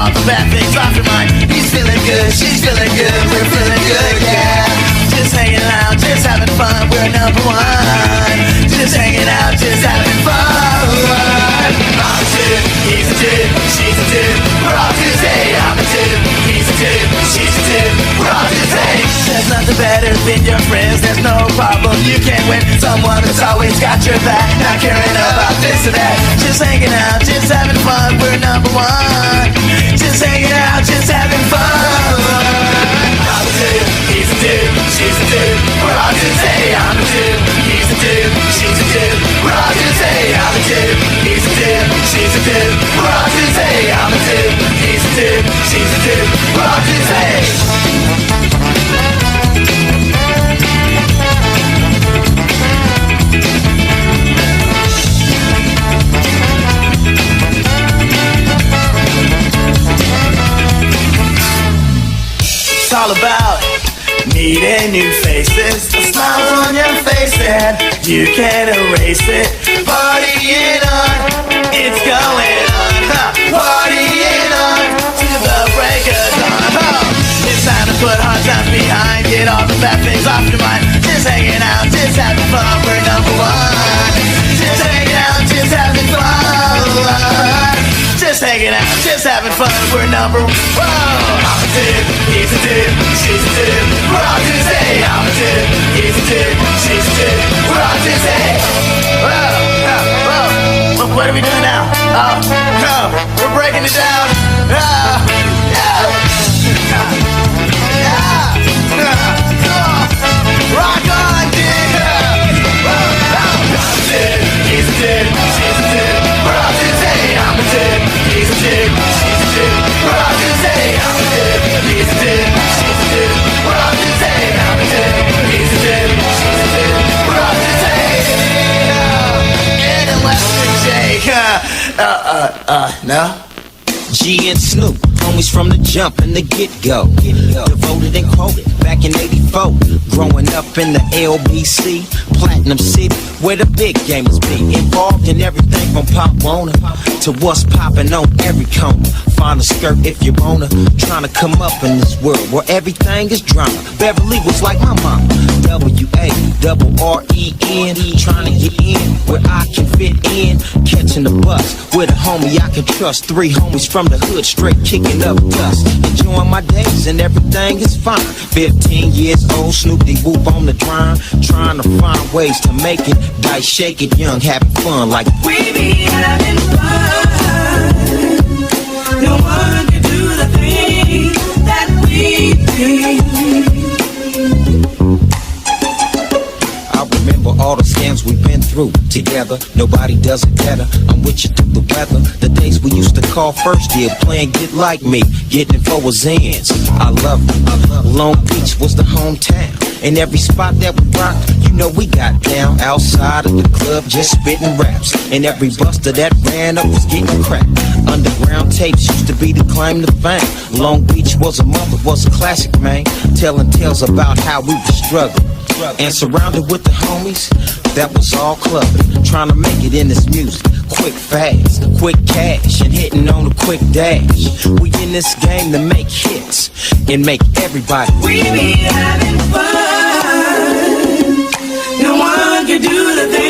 all the bad things off your mind. He's feeling good, she's feeling good, we're feeling good, yeah. Just hanging out, just having fun, we're number one. Just hanging out, just having fun. I'm a dude, he's a dude, she's a dude, we're all Tuesday. I'm a dude, he's a dude, she's a dude, we're all Tuesday. There's nothing better than your friends, there's no problem you can't win. Someone that's always got your back, not caring about this or that. Just hanging out, just having fun, we're number one. Just hanging out, just having fun. I'm a dude, he's a dude, she's a dude, we're all Tuesday. I'm a dude, he's a dude, she's a dude, we're all Tuesday. I'm a dude, he's a dude, she's a dude, we're all Tuesday. I'm a dude, he's a dude, she's a dude, we're all Tuesday. It's all about meeting new faces, a smile on your face and you can't erase it. Partying on, it's going on, huh? Partying on to the break of dawn, huh? It's time to put hard times behind, get all the bad things off your mind. Just hanging out, just having fun, we're number one. Just hanging out, just having fun. Just hanging out, just having fun, we're number one. I'm a dude, he's a dude, she's a dude, we're all Tuesday. I'm a dude, he's a dude, she's a dude, we're all Tuesday. Whoa, what are we doing now? Oh, no, we're breaking it down. Rock on, dude. I'm a dude, he's a dude, she's a dude, we're all Tuesday. I'm a dude, he's a dude, she's a dude, we're all Tuesday. I'm a dude, he's a dude, she's a dude, we're all Tuesday. I'm a dude, he's a dude, she's a dude, we're all Tuesday. And Electric Jake, no? G and Snoop, homies from the jump and the get-go. Devoted and quoted back in 84. Growing up in the LBC, Platinum City, where the big gamers be. Involved in everything from Pop Warner to what's popping on every corner. Find a skirt if you wanna. Trying to come up in this world where everything is drama. Beverly was like my mama. W-A-R-R-E-N. Trying to get in where I can fit in. Catching the bus with a homie I can trust. 3 homies from the hood straight kicking up dust. Enjoying my days and everything is fine. 15 years old, Snoop D Whoop on the grind. Trying to find ways to make it. Dice shake it young, having fun like we be having fun. No one can do the things that we do. I remember all the scams we've been through together. Nobody does it better. I'm with you through the weather. The days we used to call first year, playing Get Like Me, getting it for was ends. I love it. Long Beach was the hometown. In every spot that we rocked, you know we got down. Outside of the club, just spitting raps. And every buster that ran up was getting cracked. Underground tapes used to be the claim to fame. Long Beach was a mother, was a classic, man. Telling tales about how we were struggling. And surrounded with the homies, that was all clubbing. Trying to make it in this music, quick fast, quick cash, and hitting on a quick dash. We in this game to make hits and make everybody. We be having fun. No one can do the thing